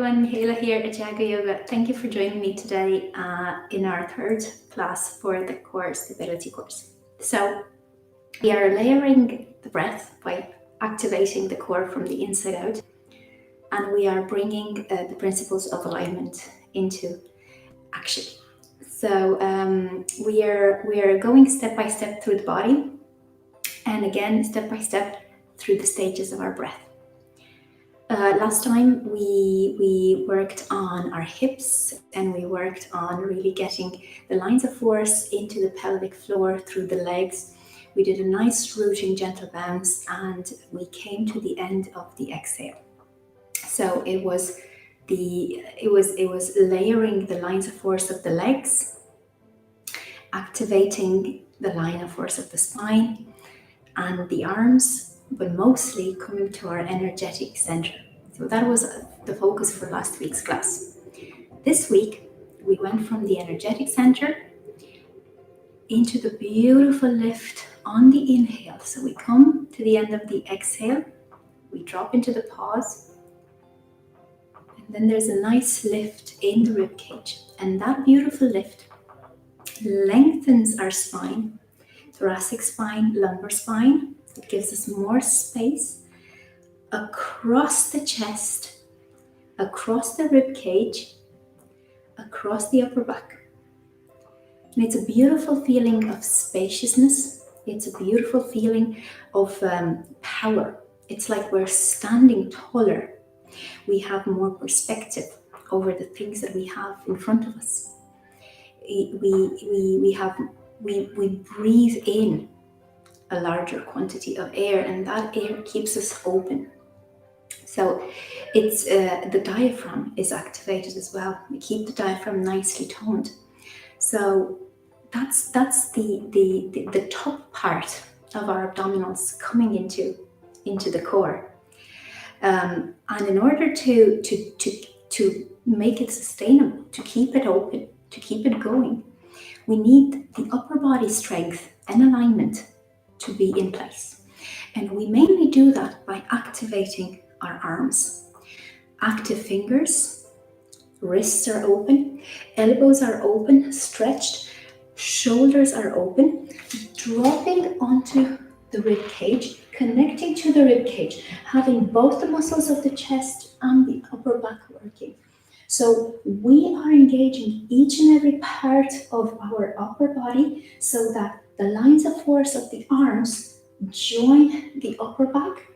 everyone, Michaela here at Yago Yoga. Thank you for joining me today in our third class for the core stability course. So we are layering the breath by activating the core from the inside out, and we are bringing the principles of alignment into action. So we are going step by step through the body, and again step by step through the stages of our breath. Last time we worked on our hips, and we worked on really getting the lines of force into the pelvic floor through the legs. We did a nice rooting gentle bounce, and we came to the end of the exhale. So it was layering the lines of force of the legs, activating the line of force of the spine and the arms, but mostly coming to our energetic center. So that was the focus for last week's class. This week, we went from the energetic center into the beautiful lift on the inhale. So we come to the end of the exhale, we drop into the pause, and then there's a nice lift in the rib cage. And that beautiful lift lengthens our spine, thoracic spine, lumbar spine. It gives us more space across the chest, across the rib cage, across the upper back. And it's a beautiful feeling of spaciousness. It's a beautiful feeling of power. It's like we're standing taller. We have more perspective over the things that we have in front of us. We breathe in a larger quantity of air, and that air keeps us open. So it's the diaphragm is activated as well. We keep the diaphragm nicely toned. So that's the top part of our abdominals coming into the core. And in order to make it sustainable, to keep it open, to keep it going, we need the upper body strength and alignment to be in place. And we mainly do that by activating our arms. Active fingers, wrists are open, elbows are open, stretched, shoulders are open, dropping onto the rib cage, connecting to the rib cage, having both the muscles of the chest and the upper back working. So we are engaging each and every part of our upper body so that the lines of force of the arms join the upper back,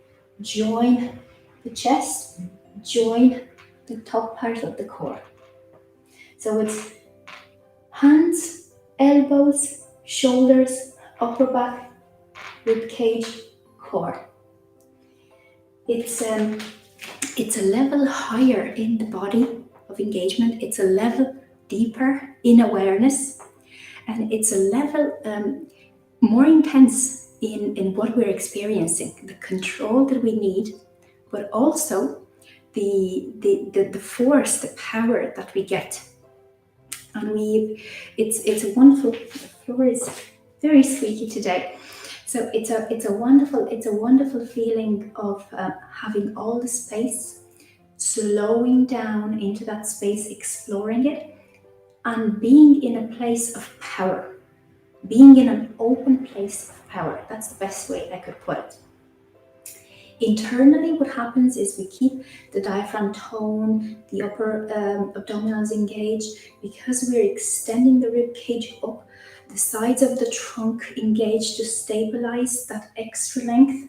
join the chest, join the top part of the core. So it's hands, elbows, shoulders, upper back, rib cage, core. It's a level higher in the body of engagement. It's a level deeper in awareness, and it's a level more intense in what we're experiencing, the control that we need, but also the force, the power that we get. And it's a wonderful. The floor is very squeaky today. So it's a wonderful feeling of having all the space, slowing down into that space, exploring it, and being in a place of power, being in an open place of power. That's the best way I could put it. Internally, what happens is we keep the diaphragm tone, the upper abdominals engaged, because we're extending the rib cage up, the sides of the trunk engaged to stabilize that extra length.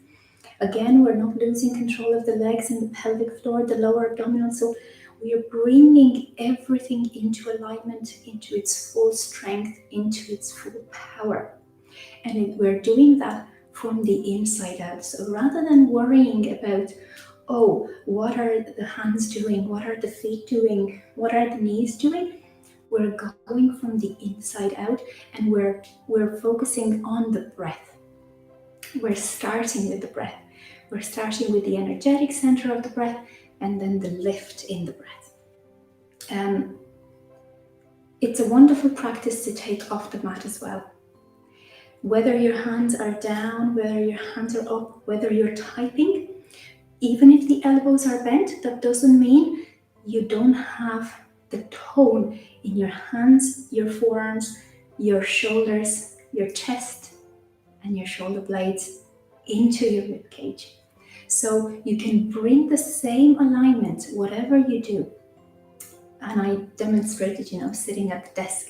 Again, we're not losing control of the legs and the pelvic floor, the lower abdominal. So we are bringing everything into alignment, into its full strength, into its full power. And we're doing that from the inside out. So rather than worrying about, oh, what are the hands doing? What are the feet doing? What are the knees doing? We're going from the inside out, and we're focusing on the breath. We're starting with the breath. We're starting with the energetic center of the breath, and then the lift in the breath. It's a wonderful practice to take off the mat as well. Whether your hands are down, whether your hands are up, whether you're typing, even if the elbows are bent, that doesn't mean you don't have the tone in your hands, your forearms, your shoulders, your chest, and your shoulder blades into your rib cage. So you can bring the same alignment, whatever you do. And I demonstrated, sitting at the desk.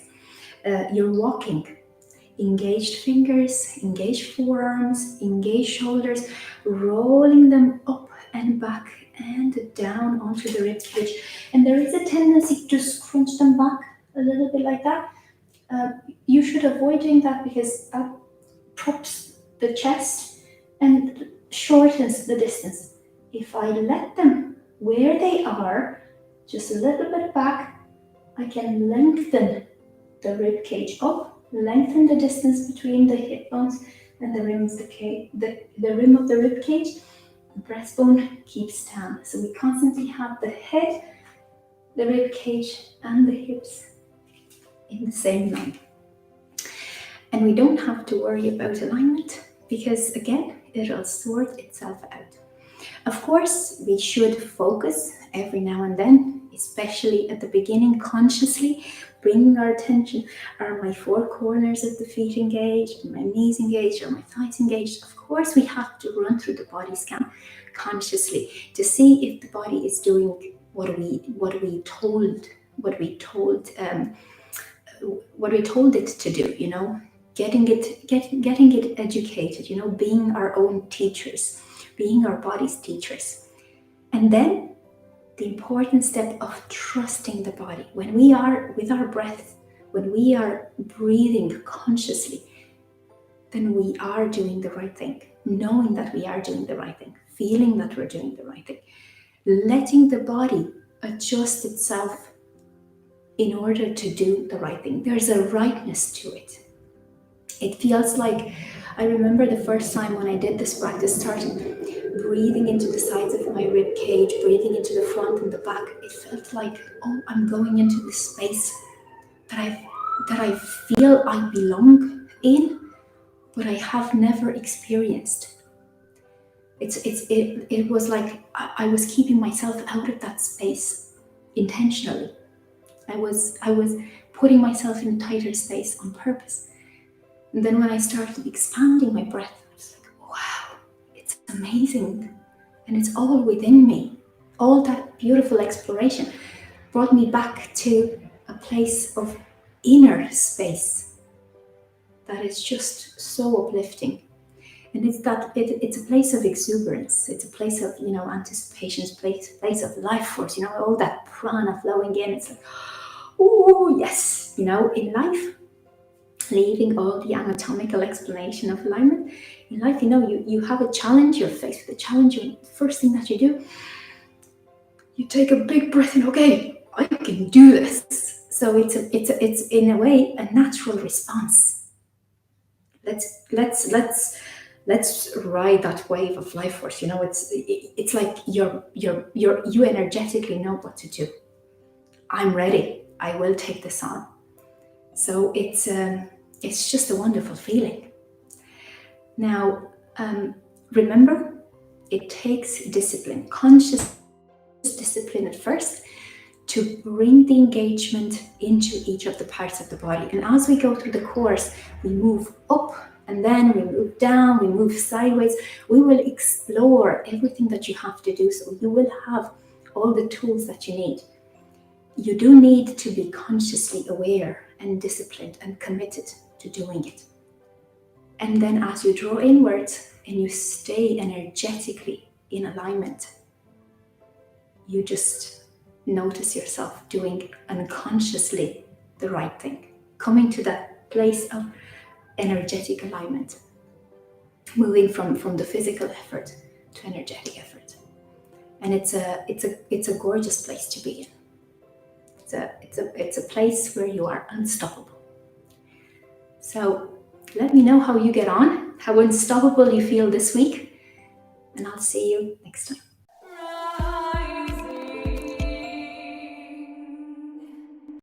You're walking. Engaged fingers, engaged forearms, engaged shoulders, rolling them up and back and down onto the rib cage. And there is a tendency to scrunch them back a little bit like that. You should avoid doing that because that props the chest and shortens the distance. If I let them where they are, just a little bit back, I can lengthen the rib cage up, lengthen the distance between the hip bones and the rim of the rim of the rib cage. The breastbone keeps down. So we constantly have the head, the rib cage, and the hips in the same line. And we don't have to worry about alignment because, again, it'll sort itself out. Of course, we should focus every now and then, especially at the beginning, consciously bringing our attention. Are my four corners of the feet engaged? Are my knees engaged? Are my thighs engaged? Of course, we have to run through the body scan consciously to see if the body is doing what we told it to do. Getting it educated. Being our own teachers, being our body's teachers, and then the important step of trusting the body. When we are with our breath, when we are breathing consciously, then we are doing the right thing, knowing that we are doing the right thing, feeling that we're doing the right thing, letting the body adjust itself in order to do the right thing. There's a rightness to it. It feels like, I remember the first time when I did this practice, starting breathing into the sides of my rib cage, breathing into the front and the back. It felt like, I'm going into this space that I feel I belong in, but I have never experienced. It was like I was keeping myself out of that space intentionally. I was putting myself in a tighter space on purpose. And then when I started expanding my breath, I was like, wow, it's amazing. And it's all within me. All that beautiful exploration brought me back to a place of inner space that is just so uplifting. And it's a place of exuberance. It's a place of, anticipation, place of life force, all that prana flowing in. It's like, oh, yes, in life, leaving all the anatomical explanation of alignment. In life, you have a challenge, you're faced with a challenge, the first thing that you do, you take a big breath in, okay, I can do this. So it's in a way a natural response. Let's ride that wave of life force. It's like you energetically know what to do. I'm ready. I will take this on. So it's just a wonderful feeling. Now, remember, it takes discipline, conscious discipline at first, to bring the engagement into each of the parts of the body. And as we go through the course, we move up and then we move down, we move sideways. We will explore everything that you have to do. So you will have all the tools that you need. You do need to be consciously aware and disciplined and committed to doing it. And then as you draw inwards and you stay energetically in alignment, you just notice yourself doing unconsciously the right thing, coming to that place of energetic alignment, moving from the physical effort to energetic effort. And it's a gorgeous place to be in. It's a place where you are unstoppable. So let me know how you get on, how unstoppable you feel this week, and I'll see you next time.